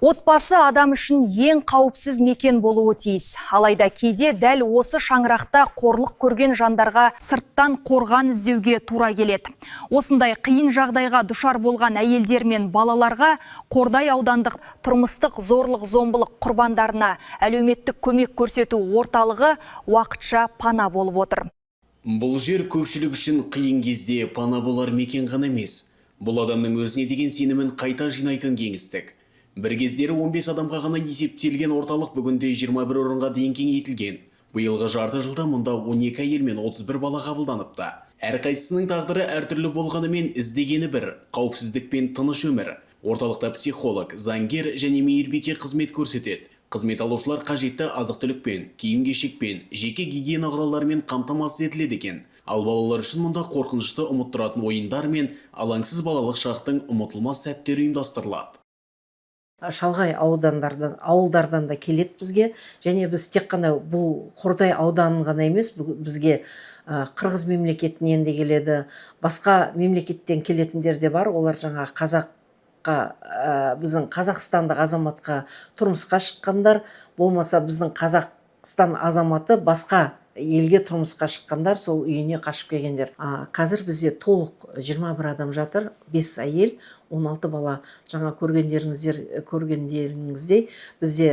Отбасы адам үшін ең қауіпсіз мекен болуы тиіс. Алайда кейде дәл осы шаңырақта қорлық көрген жандарға сырттан қорған іздеуге тура келеді. Осындай қиын жағдайға душар болған әйелдер мен балаларға Қордай аудандық тұрмыстық зорлық-зомбылық құрбандарына әлеуметтік көмек көрсету орталығы уақытша пана болып отыр. Бұл жер көпшілік үшін қиын кезде пана болар мекен ғана емес. Бұл адамның өзіне деген сенімін қайта жинайтын кеңістік. Бір кездері 15 адамға ғана есептелген орталық бүгінде 21 орынға дейін кеңейтілген. Биылғы жарты жылда мұнда 12 әйел мен 31 бала қабылданыпты. Әрқайсысының тағдыры әртүрлі болғанымен іздегені бір – қауіпсіздік пен тыныш өмір. Орталықта психолог, заңгер және мейірбике қызмет көрсетеді. Қызмет алушылар қажетті азық-түлікпен, киім-кешекпен, жеке гигиена құралдарымен қамтамасыз етіледі екен. Ал балалар үшін мұнда қорқынышты ұмыттыратын ойындар мен алаңсыз балалық шақтың ұмытылмас сәттері ұйымдастырылады. Шалғай ауылдардан да келеді бізге, және біз тек қана бұл Қордай ауданын ғана емес, бізге Қырғыз мемлекетінен де келеді, басқа мемлекеттен келетіндер де бар. Олар жаңа біздің қазақстандық азаматқа тұрмысқа шыққандар, болмаса біздің Қазақстан азаматы басқа елге тұрмысқа шыққандар, сол үйіне қашып келгендер. Қазір бізде толық 21 адам жатыр, 5 әйел, 16 бала. Жаңа көргендеріңіздей бізде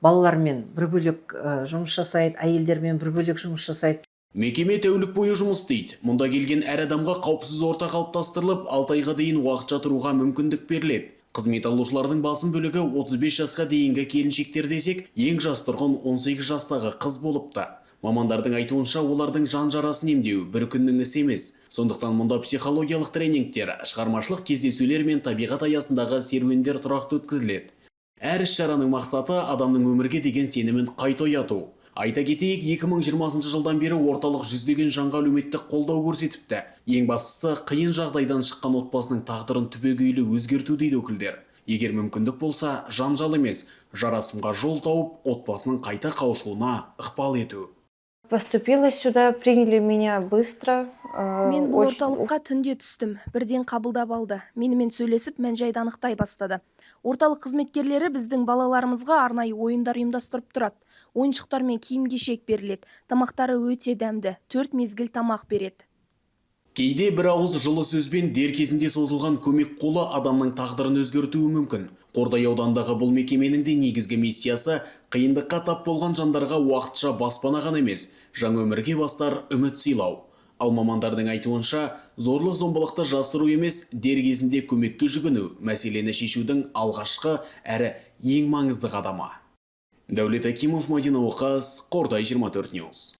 балалармен бір бөлек жұмыс жасайды, әйелдермен бір бөлек жұмыс жасайды. Мекеме тәулік бойы жұмыс істейді. Мұнда келген әр адамға қауіпсіз орта қалыптастырылып, 6 айға дейін уақытша тұруға мүмкіндік беріледі. Қызмет алушылардың басым бөлігі 35 жасқа дейінгі келіншектер десек, ең жас тұрғын 18 жастағы қыз болыпты. Мамандардың айтуынша, олардың жан жарасын емдеу бір күннің ісі емес. Сондықтан мұнда психологиялық тренингтер, шығармашылық кездесулер мен табиғат аясындағы серуендер тұрақты өткізіледі. Әр іс-шараның мақсаты адамның өмірге деген сенімін қайта ояту. Айта кетейік, 2020 жылдан бері орталық жүздеген жанға әлеуметтік қолдау көрсетіпті. Ең бастысы, қиын жағдайдан шыққан отбасының тағдырын түбегейлі өзгерту дейді өкілдер. Егер мүмкіндік болса, жанжал емес, жарасымға жол тауып, отбасының қайта қауышуына ықпал ету. Поступила сюда, приняли меня быстро. Мен бұл орталыққа түнде түстім. Бірден қабылдап алды. Менімен сөйлесіп, мән-жайды анықтай бастады. Орталық қызметкерлері біздің балаларымызға арнайы ойындар ұйымдастырып тұрады. Ойыншықтар мен киім-кешек беріледі. Тамақтары өте дәмді. 4 мезгіл тамақ береді. Кейде бір ауыз жылы сөзбен дер кезінде созылған көмек қолы адамның тағдырын өзгертуі мүмкін. Қордай аудандағы бұл мекеменің де негізгі миссиясы қиындыққа тап болған жандарға уақытша баспана ғана емес, жаңа өмірге бастар үміт сыйлау. Ал мамандардың айтуынша, зорлық-зомбылықты жасыру емес, дер кезінде көмекке жүгіну мәселені шешудің алғашқы әрі ең маңызды қадамы. Дәулет Акимов, Мадина Оқас, Қордай 24 News.